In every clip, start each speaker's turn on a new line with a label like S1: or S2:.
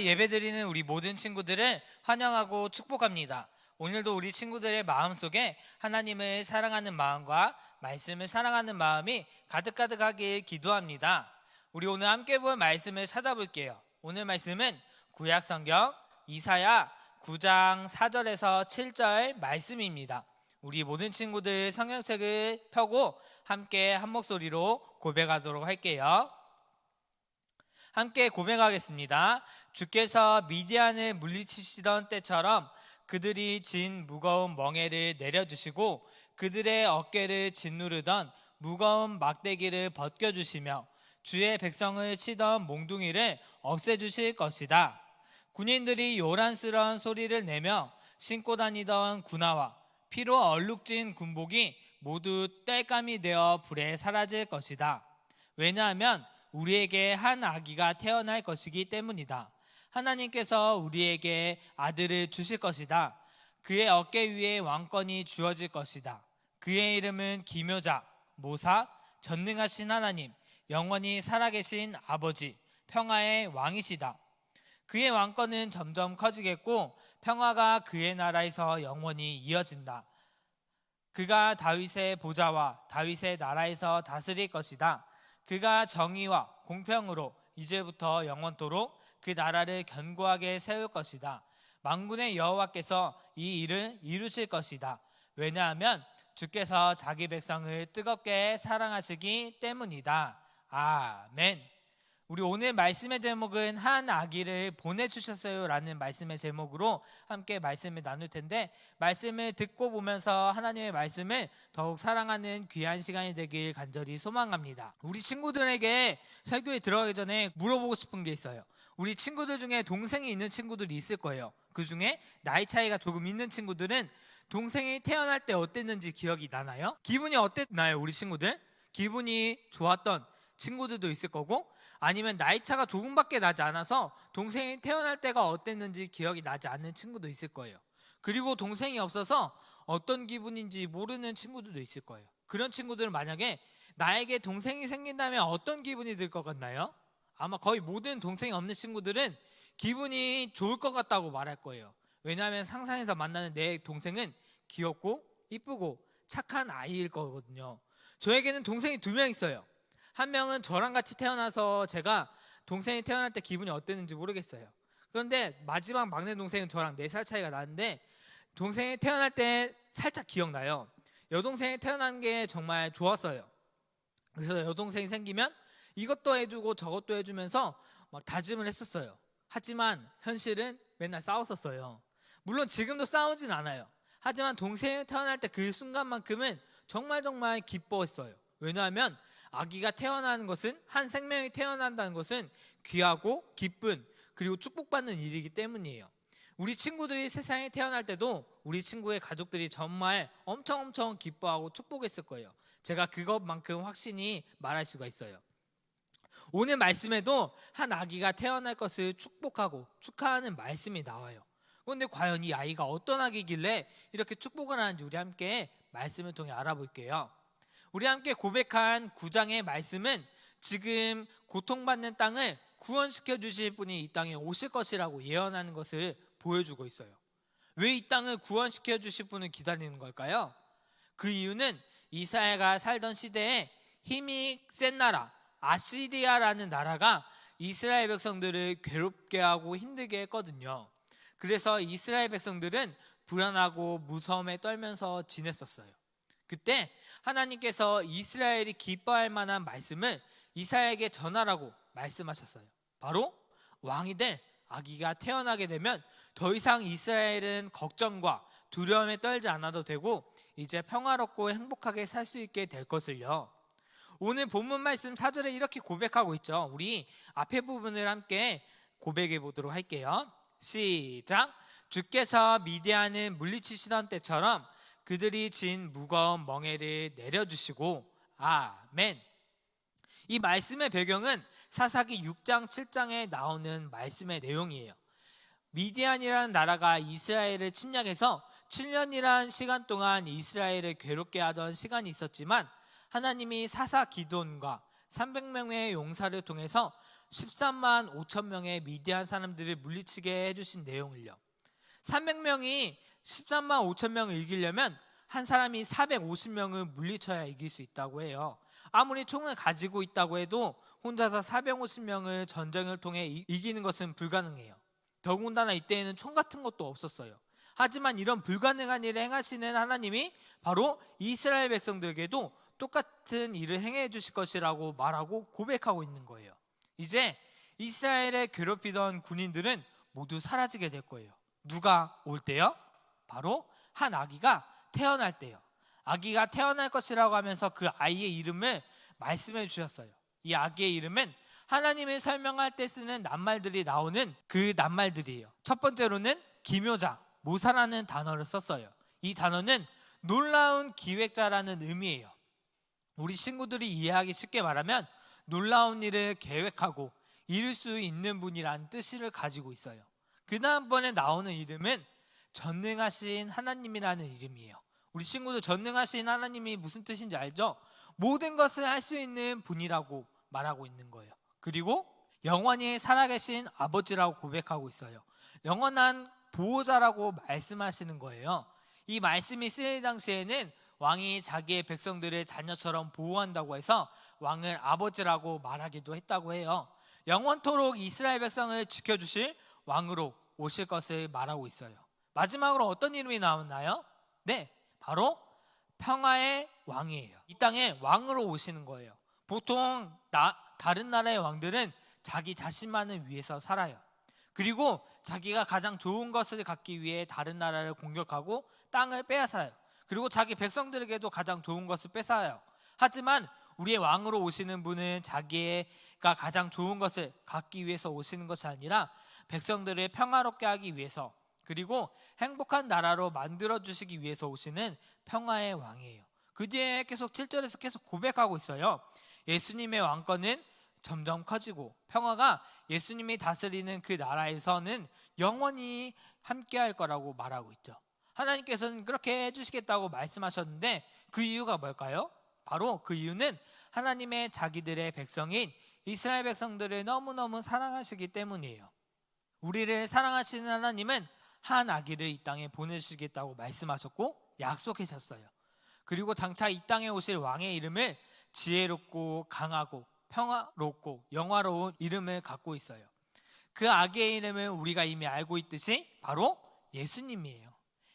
S1: 예배드리는 우리 모든 친구들을 환영하고 축복합니다. 오늘도 우리 친구들의 마음속에 하나님을 사랑하는 마음과 말씀을 사랑하는 마음이 가득가득하길 기도합니다. 우리 오늘 함께 볼 말씀을 찾아볼게요. 오늘 말씀은 구약성경 이사야 9장 4절에서 7절 말씀입니다. 우리 모든 친구들 성경책을 펴고 함께 한 목소리로 고백하도록 할게요. 함께 고백하겠습니다. 주께서 미디안을 물리치시던 때처럼 그들이 진 무거운 멍에를 내려주시고 그들의 어깨를 짓누르던 무거운 막대기를 벗겨주시며 주의 백성을 치던 몽둥이를 없애주실 것이다. 군인들이 요란스러운 소리를 내며 신고 다니던 군화와 피로 얼룩진 군복이 모두 땔감이 되어 불에 사라질 것이다. 왜냐하면 우리에게 한 아기가 태어날 것이기 때문이다. 하나님께서 우리에게 아들을 주실 것이다. 그의 어깨 위에 왕권이 주어질 것이다. 그의 이름은 기묘자, 모사, 전능하신 하나님, 영원히 살아계신 아버지, 평화의 왕이시다. 그의 왕권은 점점 커지겠고 평화가 그의 나라에서 영원히 이어진다. 그가 다윗의 보좌와 다윗의 나라에서 다스릴 것이다. 그가 정의와 공평으로 이제부터 영원토록 그 나라를 견고하게 세울 것이다. 만군의 여호와께서 이 일을 이루실 것이다. 왜냐하면 주께서 자기 백성을 뜨겁게 사랑하시기 때문이다. 아멘. 우리 오늘 말씀의 제목은 한 아기를 보내주셨어요 라는 말씀의 제목으로 함께 말씀을 나눌 텐데, 말씀을 듣고 보면서 하나님의 말씀을 더욱 사랑하는 귀한 시간이 되길 간절히 소망합니다. 우리 친구들에게 설교에 들어가기 전에 물어보고 싶은 게 있어요. 우리 친구들 중에 동생이 있는 친구들이 있을 거예요. 그 중에 나이 차이가 조금 있는 친구들은 동생이 태어날 때 어땠는지 기억이 나나요? 기분이 어땠나요? 우리 친구들? 기분이 좋았던 친구들도 있을 거고, 아니면 나이 차가 조금밖에 나지 않아서 동생이 태어날 때가 어땠는지 기억이 나지 않는 친구도 있을 거예요. 그리고 동생이 없어서 어떤 기분인지 모르는 친구들도 있을 거예요. 그런 친구들은 만약에 나에게 동생이 생긴다면 어떤 기분이 들 것 같나요? 아마 거의 모든 동생이 없는 친구들은 기분이 좋을 것 같다고 말할 거예요. 왜냐하면 상상해서 만나는 내 동생은 귀엽고 이쁘고 착한 아이일 거거든요. 저에게는 동생이 2명 있어요. 한 명은 저랑 같이 태어나서 제가 동생이 태어날 때 기분이 어땠는지 모르겠어요. 그런데 마지막 막내 동생은 저랑 4살 차이가 나는데 동생이 태어날 때 살짝 기억나요. 여동생이 태어난 게 정말 좋았어요. 그래서 여동생이 생기면 이것도 해주고 저것도 해주면서 막 다짐을 했었어요. 하지만 현실은 맨날 싸웠었어요. 물론 지금도 싸우진 않아요. 하지만 동생이 태어날 때 그 순간만큼은 정말 기뻐했어요. 왜냐하면 아기가 태어나는 것은, 한 생명이 태어난다는 것은 귀하고 기쁜, 그리고 축복받는 일이기 때문이에요. 우리 친구들이 세상에 태어날 때도 우리 친구의 가족들이 정말 엄청 기뻐하고 축복했을 거예요. 제가 그것만큼 확신이 말할 수가 있어요. 오늘 말씀에도 한 아기가 태어날 것을 축복하고 축하하는 말씀이 나와요. 그런데 과연 이 아이가 어떤 아기길래 이렇게 축복을 하는지 우리 함께 말씀을 통해 알아볼게요. 우리 함께 고백한 9장의 말씀은 지금 고통받는 땅을 구원시켜 주실 분이 이 땅에 오실 것이라고 예언하는 것을 보여주고 있어요. 왜 이 땅을 구원시켜 주실 분을 기다리는 걸까요? 그 이유는 이사야가 살던 시대에 힘이 센 나라 아시리아라는 나라가 이스라엘 백성들을 괴롭게 하고 힘들게 했거든요. 그래서 이스라엘 백성들은 불안하고 무서움에 떨면서 지냈었어요. 그때 하나님께서 이스라엘이 기뻐할 만한 말씀을 이사야에게 전하라고 말씀하셨어요. 바로 왕이 될 아기가 태어나게 되면 더 이상 이스라엘은 걱정과 두려움에 떨지 않아도 되고 이제 평화롭고 행복하게 살 수 있게 될 것을요. 오늘 본문 말씀 4절에 이렇게 고백하고 있죠. 우리 앞에 부분을 함께 고백해 보도록 할게요. 시작. 주께서 미디안을 물리치시던 때처럼 그들이 진 무거운 멍에를 내려주시고. 아멘. 이 말씀의 배경은 사사기 6장 7장에 나오는 말씀의 내용이에요. 미디안이라는 나라가 이스라엘을 침략해서 7년이라는 시간 동안 이스라엘을 괴롭게 하던 시간이 있었지만 하나님이 사사 기드온과 300명의 용사를 통해서 13만 5천 명의 미디안 사람들을 물리치게 해주신 내용을요. 300명이 13만 5천 명을 이기려면 한 사람이 450명을 물리쳐야 이길 수 있다고 해요. 아무리 총을 가지고 있다고 해도 혼자서 450명을 전쟁을 통해 이기는 것은 불가능해요. 더군다나 이때에는 총 같은 것도 없었어요. 하지만 이런 불가능한 일을 행하시는 하나님이 바로 이스라엘 백성들에게도 똑같은 일을 행해 주실 것이라고 말하고 고백하고 있는 거예요. 이제 이스라엘을 괴롭히던 군인들은 모두 사라지게 될 거예요. 누가 올 때요? 바로 한 아기가 태어날 때요. 아기가 태어날 것이라고 하면서 그 아이의 이름을 말씀해 주셨어요. 이 아기의 이름은 하나님을 설명할 때 쓰는 낱말들이 나오는 그 낱말들이에요. 첫 번째로는 기묘자, 모사라는 단어를 썼어요. 이 단어는 놀라운 기획자라는 의미예요. 우리 친구들이 이해하기 쉽게 말하면 놀라운 일을 계획하고 이룰 수 있는 분이라는 뜻을 가지고 있어요. 그 다음번에 나오는 이름은 전능하신 하나님이라는 이름이에요. 우리 친구들 전능하신 하나님이 무슨 뜻인지 알죠? 모든 것을 할 수 있는 분이라고 말하고 있는 거예요. 그리고 영원히 살아계신 아버지라고 고백하고 있어요. 영원한 보호자라고 말씀하시는 거예요. 이 말씀이 쓰일 당시에는 왕이 자기의 백성들을 자녀처럼 보호한다고 해서 왕을 아버지라고 말하기도 했다고 해요. 영원토록 이스라엘 백성을 지켜주실 왕으로 오실 것을 말하고 있어요. 마지막으로 어떤 이름이 나왔나요? 네, 바로 평화의 왕이에요. 이 땅에 왕으로 오시는 거예요. 보통 다른 나라의 왕들은 자기 자신만을 위해서 살아요. 그리고 자기가 가장 좋은 것을 갖기 위해 다른 나라를 공격하고 땅을 빼앗아요. 그리고 자기 백성들에게도 가장 좋은 것을 뺏어요. 하지만 우리의 왕으로 오시는 분은 자기가 가장 좋은 것을 갖기 위해서 오시는 것이 아니라 백성들을 평화롭게 하기 위해서, 그리고 행복한 나라로 만들어주시기 위해서 오시는 평화의 왕이에요. 그 뒤에 계속 7절에서 계속 고백하고 있어요. 예수님의 왕권은 점점 커지고 평화가 예수님이 다스리는 그 나라에서는 영원히 함께할 거라고 말하고 있죠. 하나님께서는 그렇게 해주시겠다고 말씀하셨는데 그 이유가 뭘까요? 바로 그 이유는 하나님의 자기들의 백성인 이스라엘 백성들을 너무너무 사랑하시기 때문이에요. 우리를 사랑하시는 하나님은 한 아기를 이 땅에 보내주시겠다고 말씀하셨고 약속하셨어요. 그리고 장차 이 땅에 오실 왕의 이름을 지혜롭고 강하고 평화롭고 영화로운 이름을 갖고 있어요. 그 아기의 이름을 우리가 이미 알고 있듯이 바로 예수님이에요.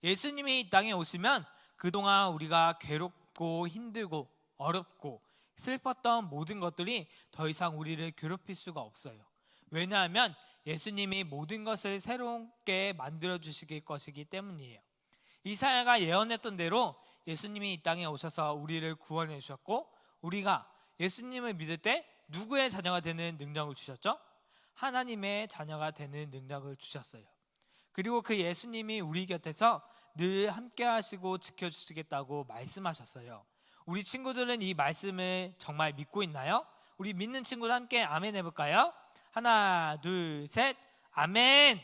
S1: 예수님이 이 땅에 오시면 그동안 우리가 괴롭고 힘들고 어렵고 슬펐던 모든 것들이 더 이상 우리를 괴롭힐 수가 없어요. 왜냐하면 예수님이 모든 것을 새롭게 만들어 주실 것이기 때문이에요. 이사야가 예언했던 대로 예수님이 이 땅에 오셔서 우리를 구원해 주셨고, 우리가 예수님을 믿을 때 누구의 자녀가 되는 능력을 주셨죠? 하나님의 자녀가 되는 능력을 주셨어요. 그리고 그 예수님이 우리 곁에서 늘 함께 하시고 지켜주시겠다고 말씀하셨어요. 우리 친구들은 이 말씀을 정말 믿고 있나요? 우리 믿는 친구들 함께 아멘 해볼까요? 하나, 둘, 셋, 아멘!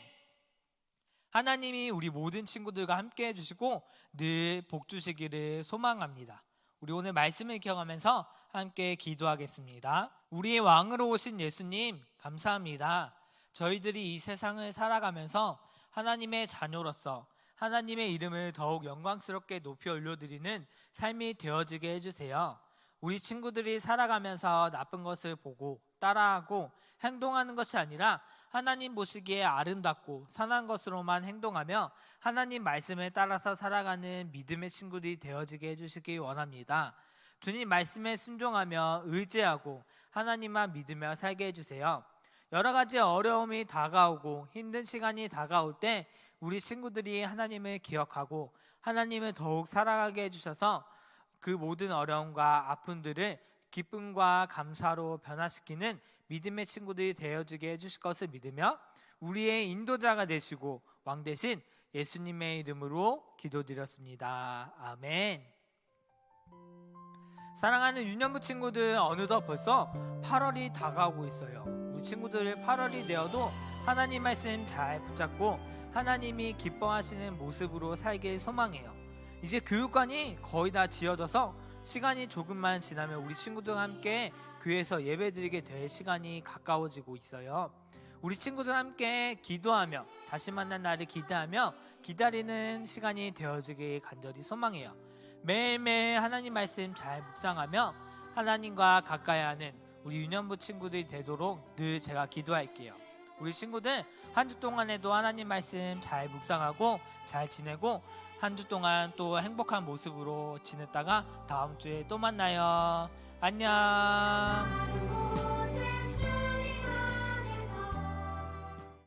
S1: 하나님이 우리 모든 친구들과 함께 해주시고 늘 복 주시기를 소망합니다. 우리 오늘 말씀을 기억하면서 함께 기도하겠습니다. 우리의 왕으로 오신 예수님 감사합니다. 저희들이 이 세상을 살아가면서 하나님의 자녀로서 하나님의 이름을 더욱 영광스럽게 높이 올려드리는 삶이 되어지게 해주세요. 우리 친구들이 살아가면서 나쁜 것을 보고 따라하고 행동하는 것이 아니라 하나님 보시기에 아름답고 선한 것으로만 행동하며 하나님 말씀을 따라서 살아가는 믿음의 친구들이 되어지게 해주시기 원합니다. 주님 말씀에 순종하며 의지하고 하나님만 믿으며 살게 해주세요. 여러 가지 어려움이 다가오고 힘든 시간이 다가올 때 우리 친구들이 하나님을 기억하고 하나님을 더욱 사랑하게 해주셔서 그 모든 어려움과 아픔들을 기쁨과 감사로 변화시키는 믿음의 친구들이 되어지게 해주실 것을 믿으며 우리의 인도자가 되시고 왕 되신 예수님의 이름으로 기도드렸습니다. 아멘. 사랑하는 유년부 친구들, 어느덧 벌써 8월이 다가오고 있어요. 우리 친구들 8월이 되어도 하나님 말씀 잘 붙잡고 하나님이 기뻐하시는 모습으로 살길 소망해요. 이제 교육관이 거의 다 지어져서 시간이 조금만 지나면 우리 친구들과 함께 교회에서 예배드리게 될 시간이 가까워지고 있어요. 우리 친구들 함께 기도하며 다시 만난 날을 기대하며 기다리는 시간이 되어지길 간절히 소망해요. 매일매일 하나님 말씀 잘 묵상하며 하나님과 가까이 하는 우리 유년부 친구들이 되도록 늘 제가 기도할게요. 우리 친구들 한 주 동안에도 하나님 말씀 잘 묵상하고 잘 지내고 한 주 동안 또 행복한 모습으로 지냈다가 다음 주에 또 만나요. 안녕.